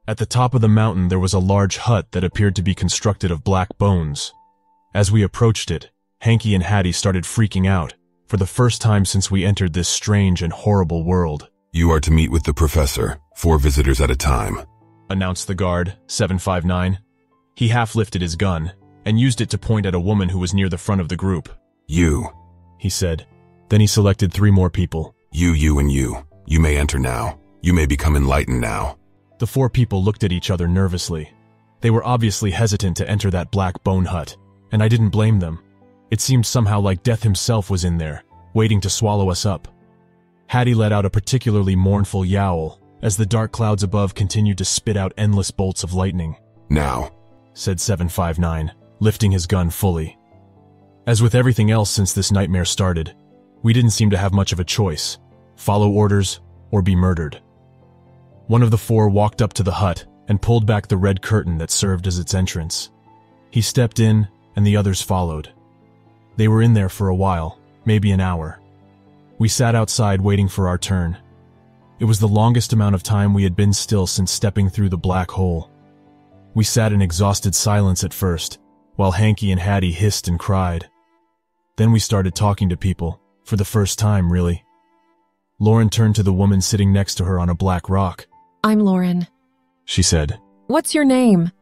At the top of the mountain there was a large hut that appeared to be constructed of black bones. As we approached it, Hanky and Hattie started freaking out, for the first time since we entered this strange and horrible world. "You are to meet with the professor, 4 visitors at a time," announced the guard, 759. He half-lifted his gun, and used it to point at a woman who was near the front of the group. "You," he said. Then he selected 3 more people. You, and you. You may enter now. You may become enlightened now." The 4 people looked at each other nervously. They were obviously hesitant to enter that black bone hut, and I didn't blame them. It seemed somehow like death himself was in there, waiting to swallow us up. Hattie let out a particularly mournful yowl, as the dark clouds above continued to spit out endless bolts of lightning. "Now," said 759, lifting his gun fully. As with everything else since this nightmare started, we didn't seem to have much of a choice: follow orders or be murdered. One of the 4 walked up to the hut and pulled back the red curtain that served as its entrance. He stepped in, and the others followed. They were in there for a while, maybe an hour. We sat outside waiting for our turn. It was the longest amount of time we had been still since stepping through the black hole. We sat in exhausted silence at first, while Hanky and Hattie hissed and cried. Then we started talking to people, for the first time, really. Lauren turned to the woman sitting next to her on a black rock. "I'm Lauren," she said. "What's your name?"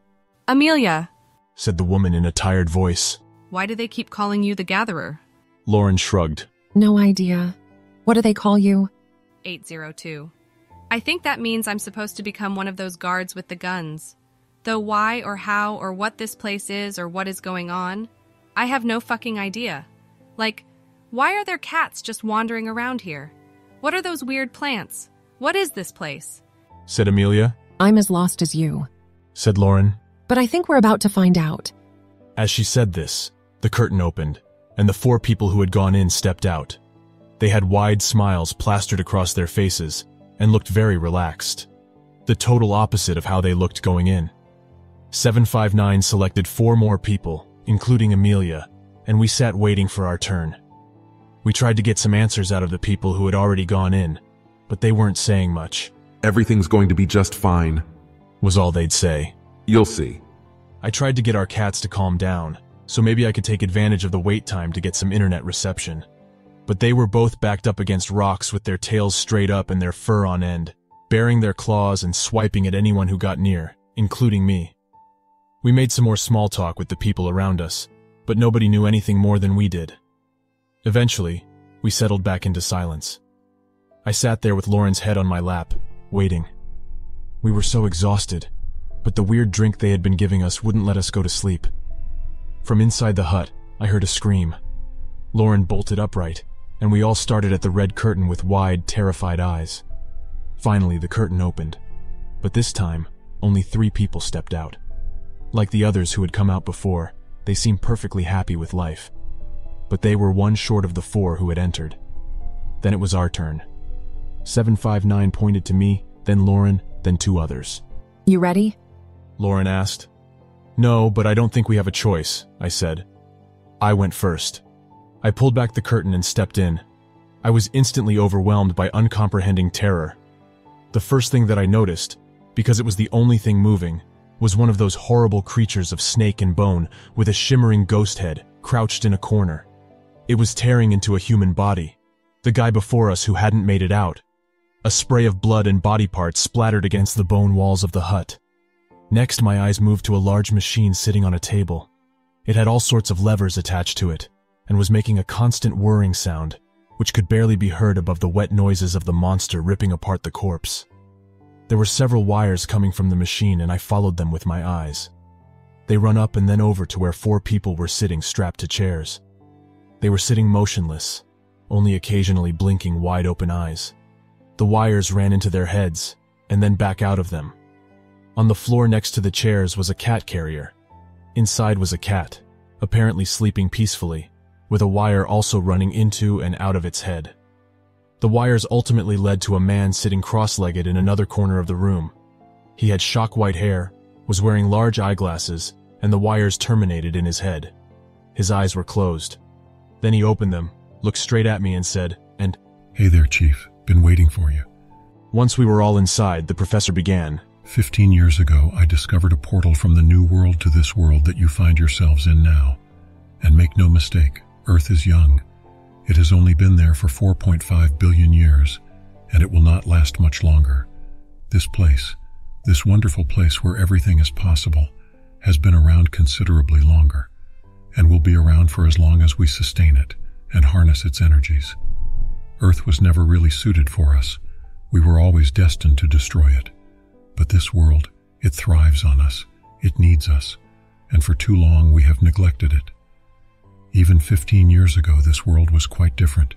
"Amelia," said the woman in a tired voice. "Why do they keep calling you the Gatherer?" Lauren shrugged. "No idea. What do they call you?" 802. "I think that means I'm supposed to become one of those guards with the guns. Though why or how or what this place is or what is going on, I have no fucking idea. Like, why are there cats just wandering around here? What are those weird plants? What is this place?" said Amelia. "I'm as lost as you," said Lauren. "but I think we're about to find out." As she said this, the curtain opened, and the 4 people who had gone in stepped out. They had wide smiles plastered across their faces and looked very relaxed. The total opposite of how they looked going in. 759 selected 4 more people, including Amelia, and we sat waiting for our turn. We tried to get some answers out of the people who had already gone in, but they weren't saying much. "Everything's going to be just fine," was all they'd say. "You'll see." I tried to get our cats to calm down, so maybe I could take advantage of the wait time to get some internet reception. But they were both backed up against rocks with their tails straight up and their fur on end, baring their claws and swiping at anyone who got near, including me. We made some more small talk with the people around us, but nobody knew anything more than we did. Eventually, we settled back into silence. I sat there with Lauren's head on my lap, waiting. We were so exhausted, but the weird drink they had been giving us wouldn't let us go to sleep. From inside the hut, I heard a scream. Lauren bolted upright, and we all started at the red curtain with wide, terrified eyes. Finally, the curtain opened, but this time, only 3 people stepped out. Like the others who had come out before, they seemed perfectly happy with life. But they were 1 short of the 4 who had entered. Then it was our turn. 759 pointed to me, then Lauren, then 2 others. "You ready?" Lauren asked. "No, but I don't think we have a choice," I said. I went first. I pulled back the curtain and stepped in. I was instantly overwhelmed by uncomprehending terror. The first thing that I noticed, because it was the only thing moving, was one of those horrible creatures of snake and bone with a shimmering ghost head crouched in a corner. It was tearing into a human body, the guy before us who hadn't made it out. A spray of blood and body parts splattered against the bone walls of the hut. Next, my eyes moved to a large machine sitting on a table. It had all sorts of levers attached to it, and was making a constant whirring sound, which could barely be heard above the wet noises of the monster ripping apart the corpse. There were several wires coming from the machine, and I followed them with my eyes. They run up and then over to where 4 people were sitting strapped to chairs. They were sitting motionless, only occasionally blinking wide-open eyes. The wires ran into their heads, and then back out of them. On the floor next to the chairs was a cat carrier. Inside was a cat, apparently sleeping peacefully, with a wire also running into and out of its head. The wires ultimately led to a man sitting cross-legged in another corner of the room. He had shock-white hair, was wearing large eyeglasses, and the wires terminated in his head. His eyes were closed. Then he opened them, looked straight at me and said, "Hey there, Chief. Been waiting for you." Once we were all inside, the professor began, 15 years ago, I discovered a portal from the new world to this world that you find yourselves in now. And make no mistake, Earth is young. It has only been there for 4.5 billion years, and it will not last much longer. This place, this wonderful place where everything is possible, has been around considerably longer, and will be around for as long as we sustain it and harness its energies. Earth was never really suited for us. We were always destined to destroy it. But this world, it thrives on us, it needs us, and for too long we have neglected it. Even 15 years ago, this world was quite different.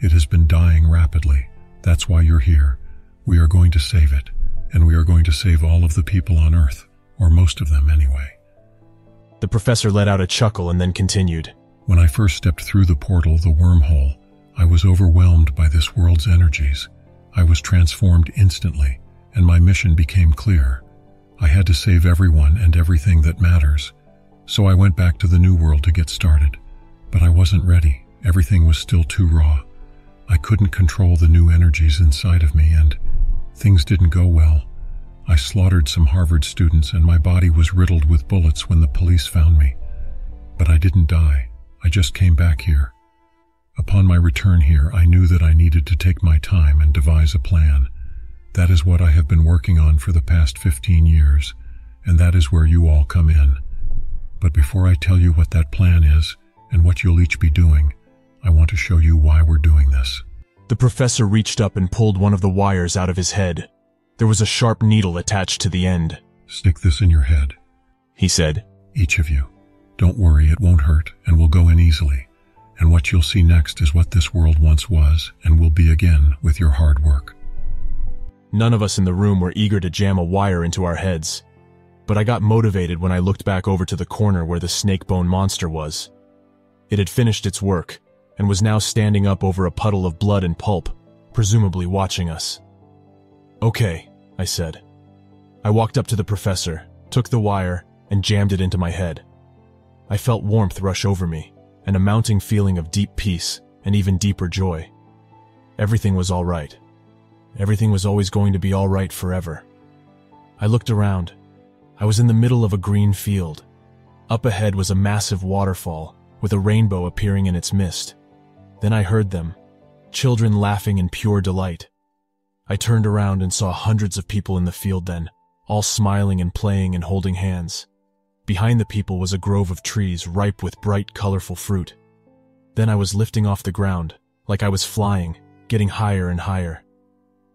It has been dying rapidly. That's why you're here. We are going to save it, and we are going to save all of the people on Earth, or most of them anyway. The professor let out a chuckle and then continued. When I first stepped through the portal, the wormhole, I was overwhelmed by this world's energies. I was transformed instantly, and my mission became clear. I had to save everyone and everything that matters. So I went back to the new world to get started. But I wasn't ready. Everything was still too raw. I couldn't control the new energies inside of me, and things didn't go well. I slaughtered some Harvard students, and my body was riddled with bullets when the police found me. But I didn't die. I just came back here. Upon my return here, I knew that I needed to take my time and devise a plan. That is what I have been working on for the past 15 years, and that is where you all come in. But before I tell you what that plan is, and what you'll each be doing, I want to show you why we're doing this. The professor reached up and pulled one of the wires out of his head. There was a sharp needle attached to the end. Stick this in your head, he said. Each of you. Don't worry, it won't hurt, and will go in easily. And what you'll see next is what this world once was, and will be again with your hard work. None of us in the room were eager to jam a wire into our heads, but I got motivated when I looked back over to the corner where the snake-bone monster was. It had finished its work, and was now standing up over a puddle of blood and pulp, presumably watching us. Okay, I said. I walked up to the professor, took the wire, and jammed it into my head. I felt warmth rush over me, and a mounting feeling of deep peace and even deeper joy. Everything was all right. Everything was always going to be all right forever. I looked around. I was in the middle of a green field. Up ahead was a massive waterfall, with a rainbow appearing in its mist. Then I heard them, children laughing in pure delight. I turned around and saw hundreds of people in the field then, all smiling and playing and holding hands. Behind the people was a grove of trees ripe with bright, colorful fruit. Then I was lifting off the ground, like I was flying, getting higher and higher.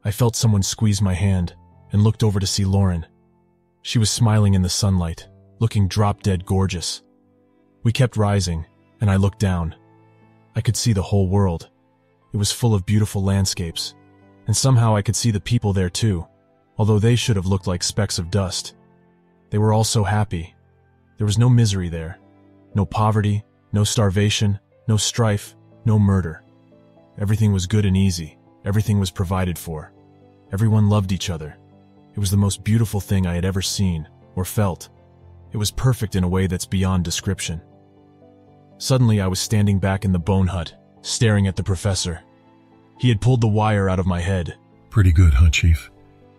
I felt someone squeeze my hand and looked over to see Lauren. She was smiling in the sunlight, looking drop-dead gorgeous. We kept rising, and I looked down. I could see the whole world. It was full of beautiful landscapes, and somehow I could see the people there too, although they should have looked like specks of dust. They were all so happy. There was no misery there, no poverty, no starvation, no strife, no murder. Everything was good and easy. Everything was provided for. Everyone loved each other. It was the most beautiful thing I had ever seen or felt. It was perfect in a way that's beyond description. Suddenly I was standing back in the bone hut, staring at the professor. He had pulled the wire out of my head. Pretty good, huh, Chief?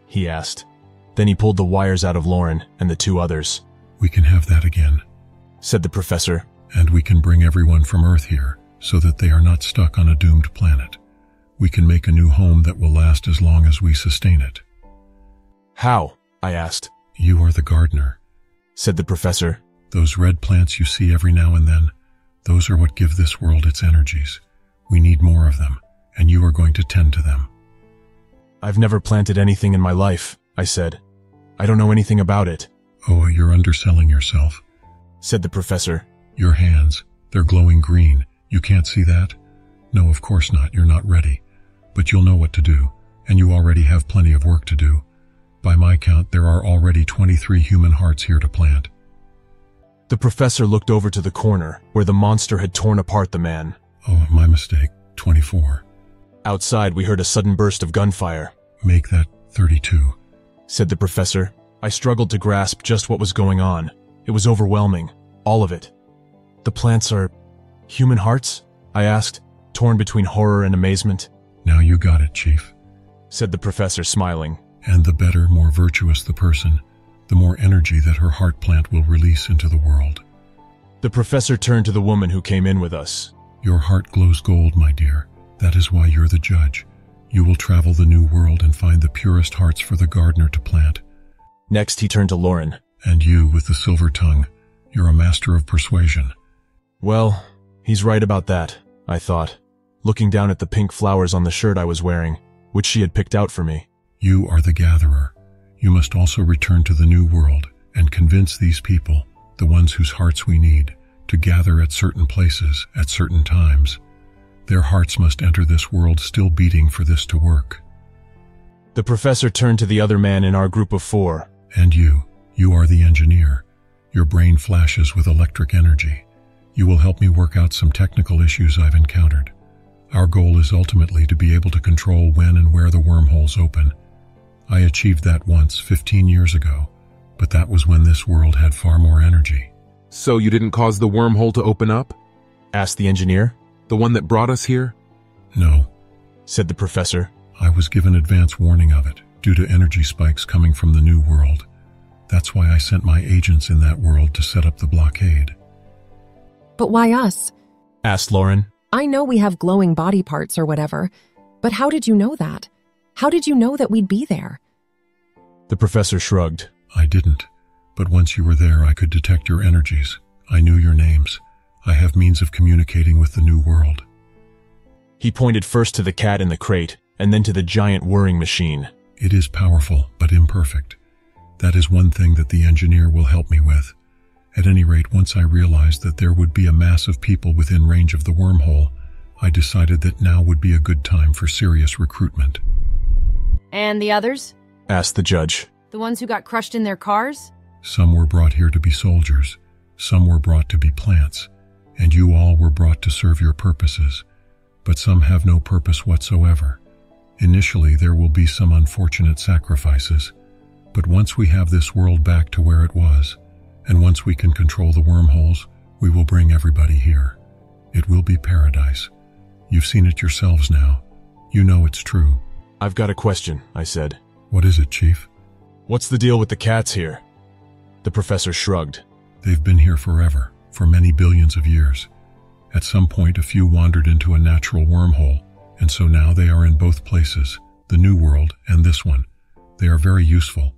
He asked. Then he pulled the wires out of Lauren and the two others. We can have that again, said the professor. And we can bring everyone from Earth here, so that they are not stuck on a doomed planet. We can make a new home that will last as long as we sustain it. How? I asked. You are the gardener, said the professor. Those red plants you see every now and then, those are what give this world its energies. We need more of them, and you are going to tend to them. I've never planted anything in my life, I said. I don't know anything about it. Oh, you're underselling yourself, said the professor. Your hands, they're glowing green. You can't see that? No, of course not. You're not ready. But you'll know what to do, and you already have plenty of work to do. By my count, there are already 23 human hearts here to plant. The professor looked over to the corner, where the monster had torn apart the man. Oh, my mistake. 24. Outside, we heard a sudden burst of gunfire. Make that 32, said the professor. I struggled to grasp just what was going on. It was overwhelming. All of it. The plants are human hearts? I asked, torn between horror and amazement. Now you got it, Chief, said the professor, smiling. And the better, more virtuous the person, the more energy that her heart plant will release into the world. The professor turned to the woman who came in with us. Your heart glows gold, my dear. That is why you're the judge. You will travel the new world and find the purest hearts for the gardener to plant. Next, he turned to Lauren. And you, with the silver tongue, you're a master of persuasion. Well, he's right about that, I thought, looking down at the pink flowers on the shirt I was wearing, which she had picked out for me. You are the gatherer. You must also return to the new world and convince these people, the ones whose hearts we need, to gather at certain places at certain times. Their hearts must enter this world still beating for this to work. The professor turned to the other man in our group of 4. And you are the engineer. Your brain flashes with electric energy. You will help me work out some technical issues I've encountered. Our goal is ultimately to be able to control when and where the wormholes open. I achieved that once 15 years ago, but that was when this world had far more energy. So you didn't cause the wormhole to open up? Asked the engineer. The one that brought us here? No, said the professor. I was given advance warning of it due to energy spikes coming from the new world. That's why I sent my agents in that world to set up the blockade. But why us? Asked Lauren. I know we have glowing body parts or whatever, but how did you know that? How did you know that we'd be there? The professor shrugged. I didn't, but once you were there I could detect your energies. I knew your names. I have means of communicating with the new world. He pointed first to the cat in the crate, and then to the giant whirring machine. It is powerful, but imperfect. That is one thing that the engineer will help me with. At any rate, once I realized that there would be a mass of people within range of the wormhole, I decided that now would be a good time for serious recruitment. And the others? Asked the judge. The ones who got crushed in their cars? Some were brought here to be soldiers. Some were brought to be plants. And you all were brought to serve your purposes. But some have no purpose whatsoever. Initially, there will be some unfortunate sacrifices. But once we have this world back to where it was, and once we can control the wormholes, we will bring everybody here. It will be paradise. You've seen it yourselves now. You know it's true. I've got a question, I said. What is it, Chief? What's the deal with the cats here? The professor shrugged. They've been here forever, for many billions of years. At some point, a few wandered into a natural wormhole, and so now they are in both places, the new world and this one. They are very useful.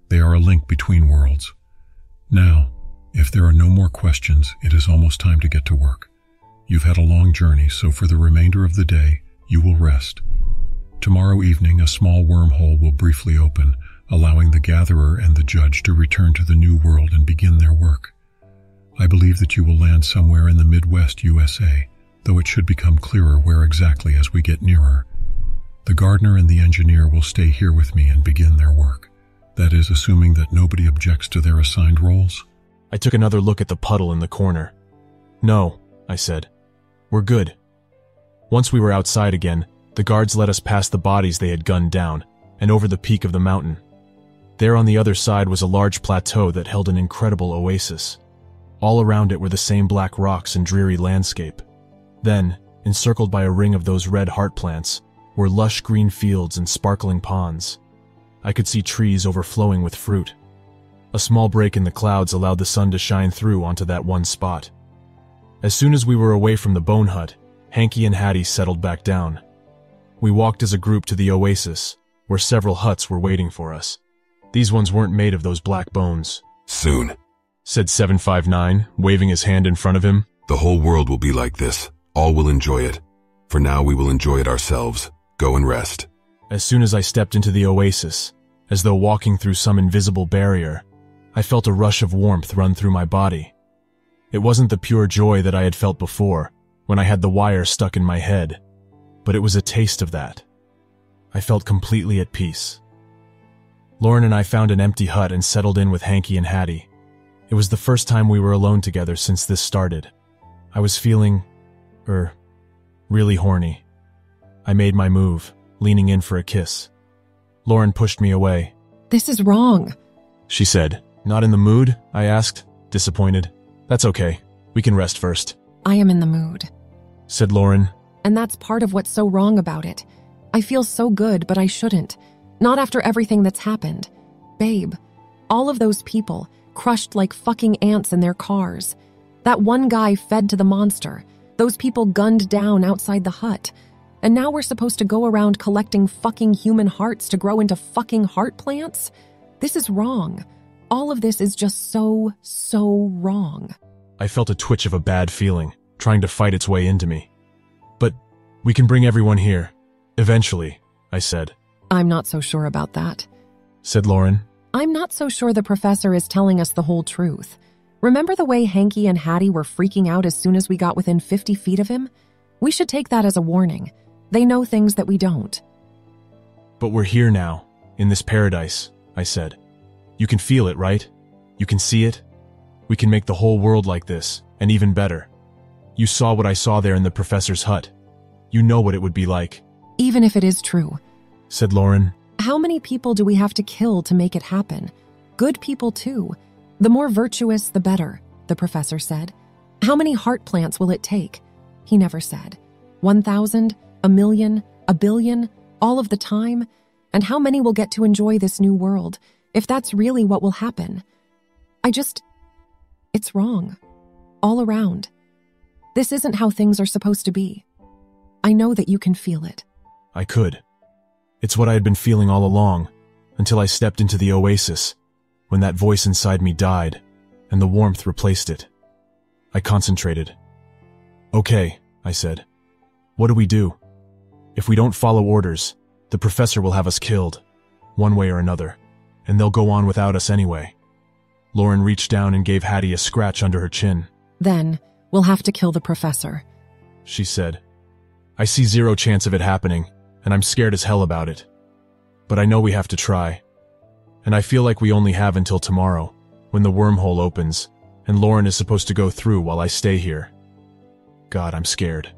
They are a link between worlds. Now, if there are no more questions, it is almost time to get to work. You've had a long journey, so for the remainder of the day, you will rest. Tomorrow evening, a small wormhole will briefly open, allowing the gatherer and the judge to return to the new world and begin their work. I believe that you will land somewhere in the Midwest USA, though it should become clearer where exactly as we get nearer. The gardener and the engineer will stay here with me and begin their work. That is, assuming that nobody objects to their assigned roles. I took another look at the puddle in the corner. No, I said. We're good. Once we were outside again, the guards let us past the bodies they had gunned down, and over the peak of the mountain. There on the other side was a large plateau that held an incredible oasis. All around it were the same black rocks and dreary landscape. Then, encircled by a ring of those red heart plants, were lush green fields and sparkling ponds. I could see trees overflowing with fruit. A small break in the clouds allowed the sun to shine through onto that one spot. As soon as we were away from the bone hut, Hanky and Hattie settled back down. We walked as a group to the oasis, where several huts were waiting for us. These ones weren't made of those black bones. Soon, Said 759, waving his hand in front of him. the whole world will be like this. All will enjoy it. For now, we will enjoy it ourselves. Go and rest. As soon as I stepped into the oasis, as though walking through some invisible barrier, I felt a rush of warmth run through my body. It wasn't the pure joy that I had felt before, when I had the wire stuck in my head, but it was a taste of that. I felt completely at peace. Lauren and I found an empty hut and settled in with Hanky and Hattie. It was the first time we were alone together since this started. I was feeling, really horny. I made my move, leaning in for a kiss. Lauren pushed me away. This is wrong. She said. Not in the mood? I asked, disappointed. That's okay. We can rest first. I am in the mood. Said Lauren. And that's part of what's so wrong about it. I feel so good, but I shouldn't. Not after everything that's happened. Babe, all of those people, crushed like fucking ants in their cars. That one guy fed to the monster. Those people gunned down outside the hut. And now we're supposed to go around collecting fucking human hearts to grow into fucking heart plants? This is wrong. All of this is just so wrong. I felt a twitch of a bad feeling, trying to fight its way into me. But we can bring everyone here. Eventually, I said. I'm not so sure about that, said Lauren. I'm not so sure the professor is telling us the whole truth. Remember the way Hanky and Hattie were freaking out as soon as we got within 50 feet of him? We should take that as a warning. They know things that we don't. But we're here now, in this paradise, I said. You can feel it, right? You can see it? We can make the whole world like this, and even better. You saw what I saw there in the professor's hut. You know what it would be like. Even if it is true, said Lauren. How many people do we have to kill to make it happen? Good people, too. The more virtuous, the better, the professor said. How many heart plants will it take? He never said. 1,000, 1,000,000, 1,000,000,000, all of the time? And how many will get to enjoy this new world, if that's really what will happen? It's wrong. All around. This isn't how things are supposed to be. I know that you can feel it. I could. It's what I had been feeling all along, until I stepped into the oasis, when that voice inside me died, and the warmth replaced it. I concentrated. Okay, I said. What do we do? If we don't follow orders, the professor will have us killed, one way or another, and they'll go on without us anyway. Lauren reached down and gave Hattie a scratch under her chin. Then, we'll have to kill the professor, she said. I see zero chance of it happening, and I'm scared as hell about it. But I know we have to try. And I feel like we only have until tomorrow, when the wormhole opens, and Lauren is supposed to go through while I stay here. God, I'm scared.